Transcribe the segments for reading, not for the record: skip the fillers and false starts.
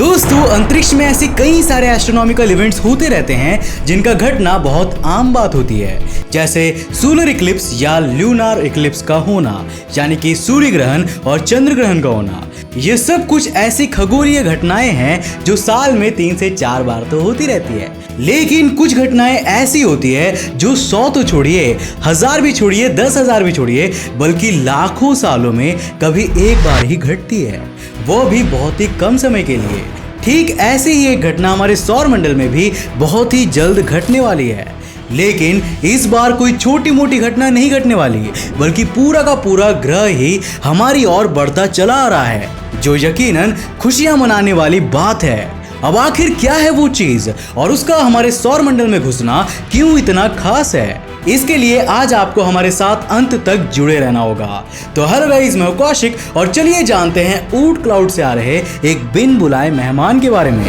दोस्तों, अंतरिक्ष में ऐसे कई सारे एस्ट्रोनॉमिकल इवेंट्स होते रहते हैं जिनका घटना बहुत आम बात होती है, जैसे सोलर इक्लिप्स या ल्यूनार इक्लिप्स का होना, यानी कि सूर्य ग्रहण और चंद्र ग्रहण का होना। ये सब कुछ ऐसी खगोलीय घटनाएं हैं जो साल में 3 से 4 बार तो होती रहती है। लेकिन कुछ घटनाएं ऐसी होती है जो 100 तो छोड़िए, 1000 भी छोड़िए, 10,000 भी छोड़िए, बल्कि लाखों सालों में कभी एक बार ही घटती है, वो भी बहुत ही कम समय के लिए। ठीक ऐसी ही एक घटना हमारे सौर मंडल में भी बहुत ही जल्द घटने वाली है। लेकिन इस बार कोई छोटी मोटी घटना नहीं घटने वाली, बल्कि पूरा का पूरा ग्रह ही हमारी ओर बढ़ता चला आ रहा है, जो यकीनन खुशियां मनाने वाली बात है। अब आखिर क्या है वो चीज और उसका हमारे सौर मंडल में घुसना क्यों इतना खास है, इसके लिए आज आपको हमारे साथ अंत तक जुड़े रहना होगा। तो हेलो गाइस, मैं कौशिक और चलिए जानते हैं ऊट क्लाउड से आ रहे एक बिन बुलाए मेहमान के बारे में।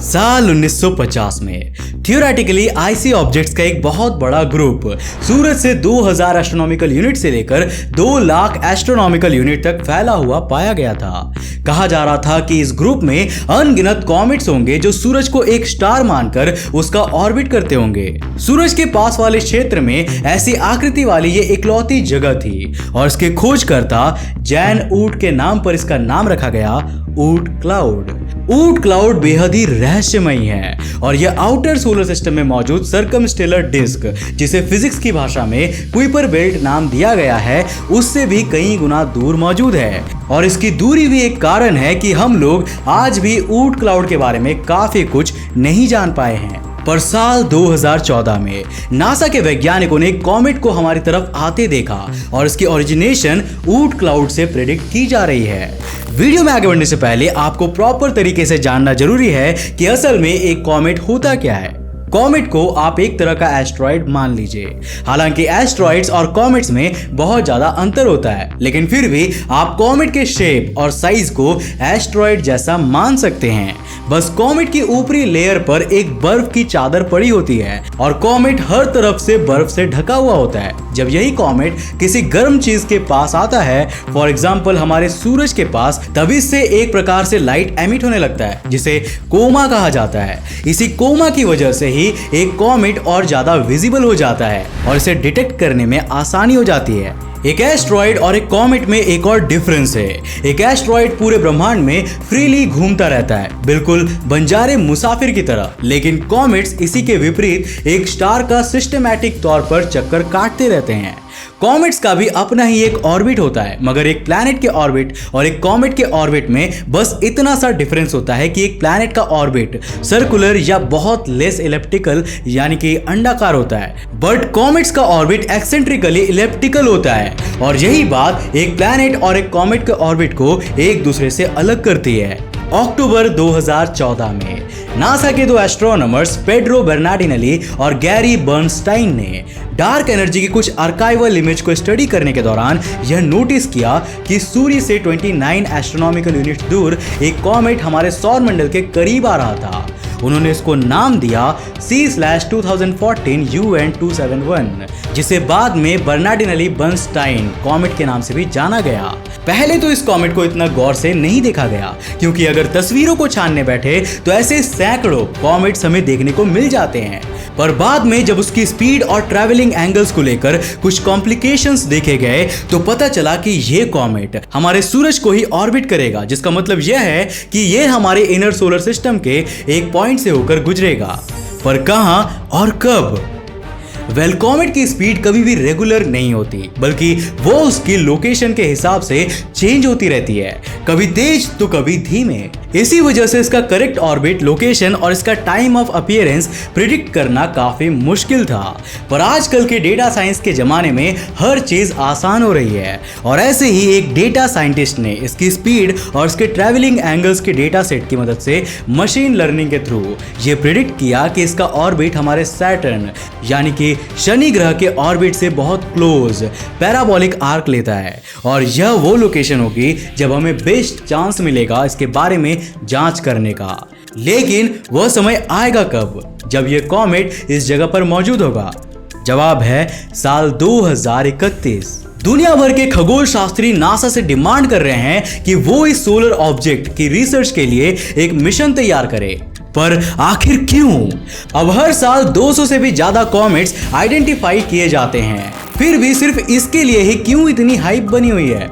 साल 1950 में थियोरेटिकली आईसी ऑब्जेक्ट्स का एक बहुत बड़ा ग्रुप सूरज से 2000 एस्ट्रोनॉमिकल यूनिट से लेकर 2 लाख एस्ट्रोनॉमिकल यूनिट तक फैला हुआ पाया गया था। कहा जा रहा था कि इस ग्रुप में अनगिनत कॉमेट्स होंगे जो सूरज को एक स्टार मानकर उसका ऑर्बिट करते होंगे। सूरज के पास वाले क्षेत्र में ऐसी आकृति वाली ये इकलौती जगह थी और इसके खोजकर्ता जैन ऊट के नाम पर इसका नाम रखा गया ऊट क्लाउड। ऊट क्लाउड बेहद ही रहस्यमयी है और यह आउटर सोलर सिस्टम में मौजूद सर्कमस्टेलर डिस्क, जिसे फिजिक्स की भाषा में कुइपर बेल्ट नाम दिया गया है, उससे भी कई गुना दूर मौजूद है। और इसकी दूरी भी एक कारण है कि हम लोग आज भी ऊट क्लाउड के बारे में काफी कुछ नहीं जान पाए हैं। पर साल 2014 में नासा के वैज्ञानिकों ने कॉमेट को हमारी तरफ आते देखा और इसकी ओरिजिनेशन ऊट क्लाउड से प्रेडिक्ट की जा रही है। वीडियो में आगे बढ़ने से पहले आपको प्रॉपर तरीके से जानना जरूरी है कि असल में एक कॉमेट होता क्या है। कॉमेट को आप एक तरह का एस्ट्रॉइड मान लीजिए। हालांकि एस्ट्रॉइड्स और कॉमेट्स में बहुत ज्यादा अंतर होता है, लेकिन फिर भी आप कॉमेट के शेप और साइज को एस्ट्रॉइड जैसा मान सकते हैं। बस कॉमेट की ऊपरी लेयर पर एक बर्फ की चादर पड़ी होती है और कॉमेट हर तरफ से बर्फ से ढका हुआ होता है। जब यही कॉमेट किसी गर्म चीज के पास आता है, फॉर एग्जाम्पल हमारे सूरज के पास, तभी से एक प्रकार से लाइट एमिट होने लगता है, जिसे कोमा कहा जाता है। इसी कोमा की वजह से ही एक कॉमेट और ज्यादा विजिबल हो जाता है और इसे डिटेक्ट करने में आसानी हो जाती है। एक एस्ट्रॉइड और एक कॉमेट में एक और डिफरेंस है। एक एस्ट्रॉइड पूरे ब्रह्मांड में फ्रीली घूमता रहता है, बिल्कुल बंजारे मुसाफिर की तरह, लेकिन कॉमेट्स इसी के विपरीत एक स्टार का सिस्टमैटिक तौर पर चक्कर काटते रहते हैं। कॉमेट्स का भी अपना ही एक ऑर्बिट होता है, मगर एक प्लैनेट के ऑर्बिट और एक कॉमेट के ऑर्बिट में बस इतना सा डिफरेंस होता है कि एक प्लैनेट का ऑर्बिट सर्कुलर या बहुत लेस इलिप्टिकल यानी कि अंडाकार होता है, बट कॉमेट्स का ऑर्बिट एक्सेंट्रिकली इलिप्टिकल होता है। और यही बात एक प्लैनेट और एक कॉमेट के ऑर्बिट को एक दूसरे से अलग करती है। अक्टूबर 2014 में नासा के 2 एस्ट्रोनॉमर्स पेड्रो बेर्नार्डिनेली और गैरी बर्नस्टाइन ने डार्क एनर्जी की कुछ आर्काइवल इमेज को स्टडी करने के दौरान यह नोटिस किया कि सूर्य से 29 एस्ट्रोनॉमिकल यूनिट दूर एक कॉमेट हमारे सौर मंडल के करीब आ रहा था। उन्होंने इसको नाम दिया C/2014 UN271, जिसे बाद में बर्नार्डिनेली बर्नस्टाइन कॉमेट के नाम से भी जाना गया। पहले तो इस कॉमेट को इतना गौर से नहीं देखा गया, क्योंकि अगर तस्वीरों को छानने बैठे तो ऐसे सैकड़ों कॉमेट्स हमें देखने को मिल जाते हैं। पर बाद में जब उसकी स्पीड और ट्रैवलिंग एंगल्स को लेकर कुछ कॉम्प्लिकेशंस देखे गए तो पता चला कि ये कॉमेट हमारे सूरज को ही ऑर्बिट करेगा, जिसका मतलब यह है कि ये हमारे इनर सोलर सिस्टम के एक पॉइंट से होकर गुजरेगा। पर कहां और कब? कॉमेट की स्पीड कभी भी रेगुलर नहीं होती, बल्कि वो उसकी लोकेशन के हिसाब से चेंज होती रहती है, कभी तेज तो कभी धीमे। इसी वजह से इसका करेक्ट ऑर्बिट, लोकेशन और इसका टाइम ऑफ अपीयरेंस प्रिडिक्ट करना काफी मुश्किल था। पर आजकल के डेटा साइंस के जमाने में हर चीज आसान हो रही है और ऐसे ही एक डेटा साइंटिस्ट ने इसकी स्पीड और इसके ट्रैवलिंग एंगल्स के डेटा सेट की मदद से मशीन लर्निंग के थ्रू ये प्रिडिक्ट किया कि इसका ऑर्बिट हमारे सैटर्न यानी कि शनि ग्रह के ऑर्बिट से बहुत क्लोज पैराबोलिक आर्क लेता है और यह वो लोकेशन होगी जब हमें बेस्ट चांस मिलेगा इसके बारे में जांच करने का। लेकिन वह समय आएगा कब, जब यह कॉमेट इस जगह पर मौजूद होगा? जवाब है साल 2031। दुनिया भर के खगोल शास्त्री नासा से डिमांड कर रहे हैं कि वो इस सोलर ऑब्जेक्ट की रिसर्च के लिए एक मिशन तैयार करे। पर आखिर क्यों? अब हर साल 200 से भी ज्यादा कॉमेट्स आइडेंटिफाई किए जाते हैं, फिर भी सिर्फ इसके लिए ही क्यों इतनी हाइप बनी हुई है?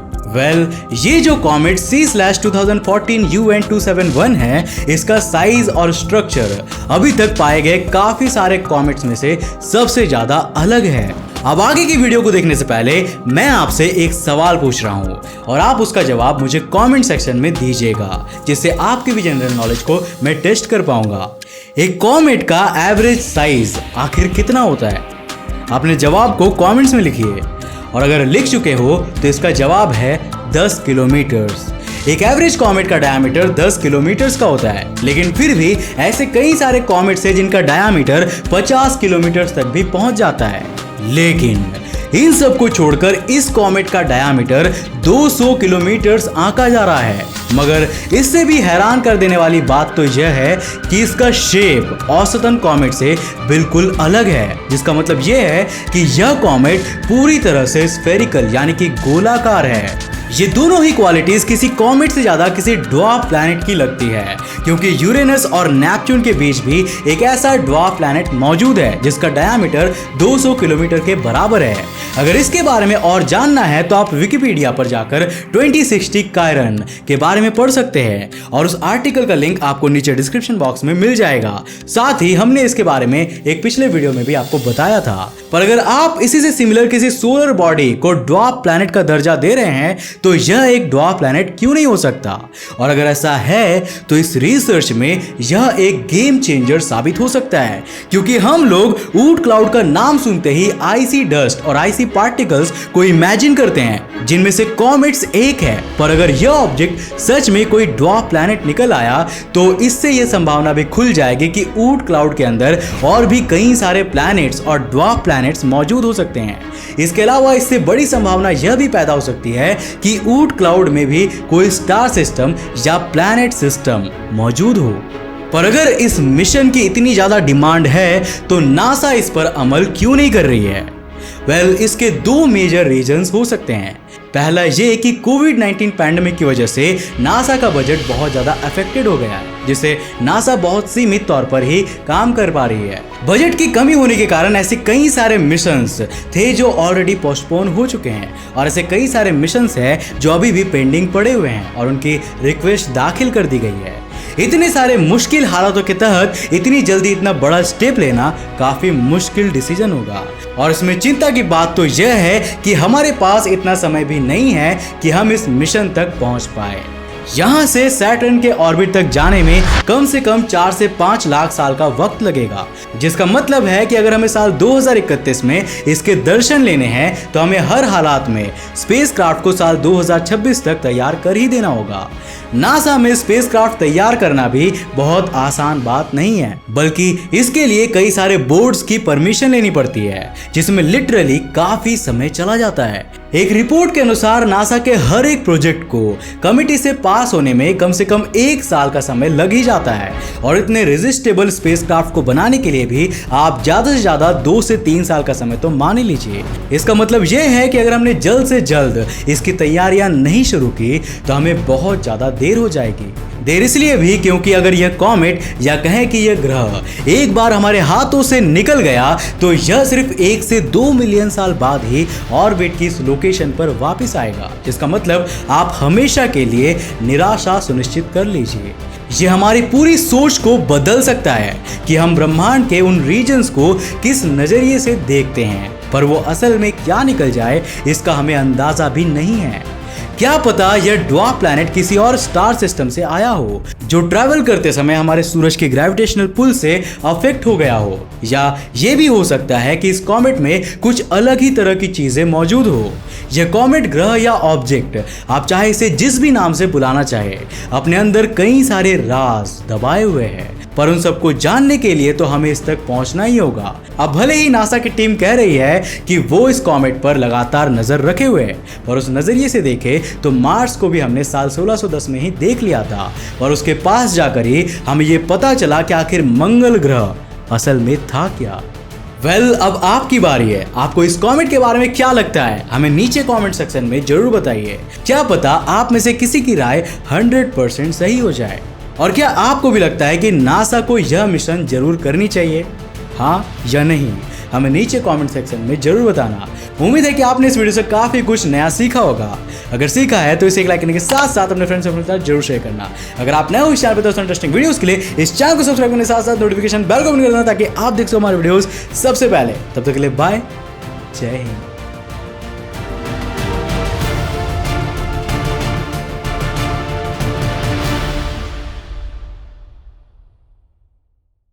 ये जो कॉमेट C/2014 UN271 है, इसका साइज और स्ट्रक्चर अभी तक पाए गए काफी सारे कॉमेट्स में से सबसे ज्यादा अलग है। अब आगे की वीडियो को देखने से पहले मैं आपसे एक सवाल पूछ रहा हूं और आप उसका जवाब मुझे कमेंट सेक्शन में दीजिएगा, जिससे आपकी भी जनरल नॉलेज को मैं टेस्ट कर पाऊंगा। एक कॉमेट का एवरेज साइज आखिर कितना होता है? अपने जवाब को कमेंट्स में लिखिए और अगर लिख चुके हो तो इसका जवाब है 10 किलोमीटर्स। एक एवरेज कॉमेट का डायमीटर 10 किलोमीटर्स का होता है, लेकिन फिर भी ऐसे कई सारे कॉमेट्स हैं जिनका डायमीटर 50 किलोमीटर्स तक भी पहुंच जाता है। लेकिन इन सब को छोड़कर इस कॉमेट का डायमीटर 200 किलोमीटर्स आंका जा रहा है। मगर इससे भी हैरान कर देने वाली बात तो यह है कि इसका शेप औसतन कॉमेट से बिल्कुल अलग है, जिसका मतलब यह है कि यह कॉमेट पूरी तरह से स्फेरिकल यानी कि गोलाकार है। ये दोनों ही क्वालिटीज किसी कॉमेट से ज्यादा किसी ड्वार्फ प्लैनेट की लगती है, क्योंकि यूरेनस और नेपच्यून के बीच भी एक ऐसा ड्वार्फ प्लैनेट मौजूद है जिसका डायमीटर 200 किलोमीटर के बराबर है। अगर इसके बारे में और जानना है तो आप विकिपीडिया पर जाकर 2060 कायरन के बारे में पढ़ सकते हैं और उस आर्टिकल का लिंक आपको नीचे डिस्क्रिप्शन बॉक्स में मिल जाएगा। साथ ही हमने इसके बारे में एक पिछले वीडियो में भी आपको बताया था। पर अगर आप इसी से सिमिलर किसी सोलर बॉडी को ड्वार्फ प्लैनेट का दर्जा दे रहे हैं तो यह एक ड्वार्फ प्लैनेट क्यों नहीं हो सकता? और अगर ऐसा है तो इस रिसर्च में यह एक गेम चेंजर साबित हो सकता है, क्योंकि हम लोग ऊट क्लाउड का नाम सुनते ही आइसी डस्ट और आइसी पार्टिकल्स को इमेजिन करते हैं, जिनमें से कॉमेट्स एक है। पर अगर यह ऑब्जेक्ट सच में कोई ड्वार्फ प्लैनेट निकल आया तो इससे यह संभावना भी खुल जाएगी कि ऊट क्लाउड के अंदर और भी कई सारे प्लैनेट्स और ड्वार्फ प्लैनेट्स मौजूद हो सकते हैं। इसके अलावा इससे बड़ी संभावना यह भी पैदा हो सकती है कि ऊट क्लाउड में भी कोई स्टार सिस्टम या प्लैनेट सिस्टम मौजूद हो। पर अगर इस मिशन की इतनी ज्यादा डिमांड है तो नासा इस पर अमल क्यों नहीं कर रही है? इसके दो मेजर रीजंस हो सकते हैं। पहला ये कि कोविड-19 पैंडेमिक की वजह से नासा का बजट बहुत ज्यादा अफेक्टेड हो गया है, जिससे नासा बहुत सीमित तौर पर ही काम कर पा रही है। बजट की कमी होने के कारण ऐसे कई सारे मिशंस थे जो ऑलरेडी पोस्टपोन हो चुके हैं और ऐसे कई सारे मिशंस हैं जो अभी भी पेंडिंग पड़े हुए हैं और उनकी रिक्वेस्ट दाखिल कर दी गई है। इतने सारे मुश्किल हालातों के तहत इतनी जल्दी इतना बड़ा स्टेप लेना काफी मुश्किल डिसीजन होगा। और इसमें चिंता की बात तो यह है कि हमारे पास इतना समय भी नहीं है कि हम इस मिशन तक पहुंच पाए। यहाँ से सैटर्न के ऑर्बिट तक जाने में कम से कम 4 से 5 लाख साल का वक्त लगेगा, जिसका मतलब है कि अगर हमें साल 2031 में इसके दर्शन लेने हैं तो हमें हर हालात में स्पेसक्राफ्ट को साल 2026 तक तैयार कर ही देना होगा। नासा में स्पेसक्राफ्ट तैयार करना भी बहुत आसान बात नहीं है, बल्कि इसके लिए कई सारे बोर्ड्स की परमिशन लेनी पड़ती है, जिसमें लिटरली काफी समय चला जाता है। एक रिपोर्ट के अनुसार नासा के हर एक प्रोजेक्ट को कमिटी से पास होने में कम से कम 1 साल का समय लग ही जाता है और इतने रेजिस्टेबल स्पेसक्राफ्ट को बनाने के लिए भी आप ज्यादा से ज्यादा 2 से 3 साल का समय तो मान ही लीजिए। इसका मतलब यह है कि अगर हमने जल्द से जल्द इसकी तैयारियां नहीं शुरू की तो हमें बहुत ज्यादा देर हो जाएगी। देर इसलिए भी क्योंकि अगर यह कॉमेट या कहें कि यह ग्रह एक बार हमारे हाथों से निकल गया तो यह सिर्फ 1 से 2 मिलियन साल बाद ही ऑर्बिट की इस लोकेशन पर वापस आएगा, जिसका मतलब आप हमेशा के लिए निराशा सुनिश्चित कर लीजिए। यह हमारी पूरी सोच को बदल सकता है कि हम ब्रह्मांड के उन रीजन्स को किस नजरिए से देखते हैं, पर वो असल में क्या निकल जाए इसका हमें अंदाजा भी नहीं है। क्या पता यह ड्वार्फ प्लैनेट किसी और स्टार सिस्टम से आया हो जो ट्रैवल करते समय हमारे सूरज के ग्रेविटेशनल पुल से अफेक्ट हो गया हो, या यह भी हो सकता है कि इस कॉमेट में कुछ अलग ही तरह की चीजें मौजूद हो। यह कॉमेट ग्रह या ऑब्जेक्ट, आप चाहे इसे जिस भी नाम से बुलाना चाहे, अपने अंदर कई सारे राज दबाए हुए हैं, पर उन सबको जानने के लिए तो हमें इस तक पहुंचना ही होगा। अब भले ही नासा की टीम कह रही है कि वो इस कॉमेट पर लगातार नजर रखे हुए हैं, पर उस नजरिए से देखे तो मार्स को भी हमने साल 1610 में ही देख लिया था और उसके पास जाकर ही हमें ये पता चला कि आखिर मंगल ग्रह असल में था क्या। वेल, अब आपकी बारी है। आपको इस कमेंट के बारे में क्या लगता है, हमें नीचे कमेंट सेक्शन में जरूर बताइए। क्या पता आप में से किसी की राय 100% सही हो जाए। और क्या आपको भी लगता है कि नासा को यह मिशन जरूर करनी चाहिए, हाँ या नहीं? हमें नीचे कमेंट सेक्शन में जरूर बताना। उम्मीद है कि आपने इस वीडियो से काफी कुछ नया सीखा होगा। अगर सीखा है तो इसे एक लाइक करने के साथ साथ अपने फ्रेंड्स के साथ जरूर शेयर करना। अगर आप नए हो इस चैनल पर तो इंटरेस्टिंग वीडियोस के लिए इस चैनल को सब्सक्राइब करने के साथ साथ नोटिफिकेशन बेल को ऑन करना ताकि आप देख सको हमारे वीडियोस सबसे पहले। तब तक के लिए बाय, जय हिंद।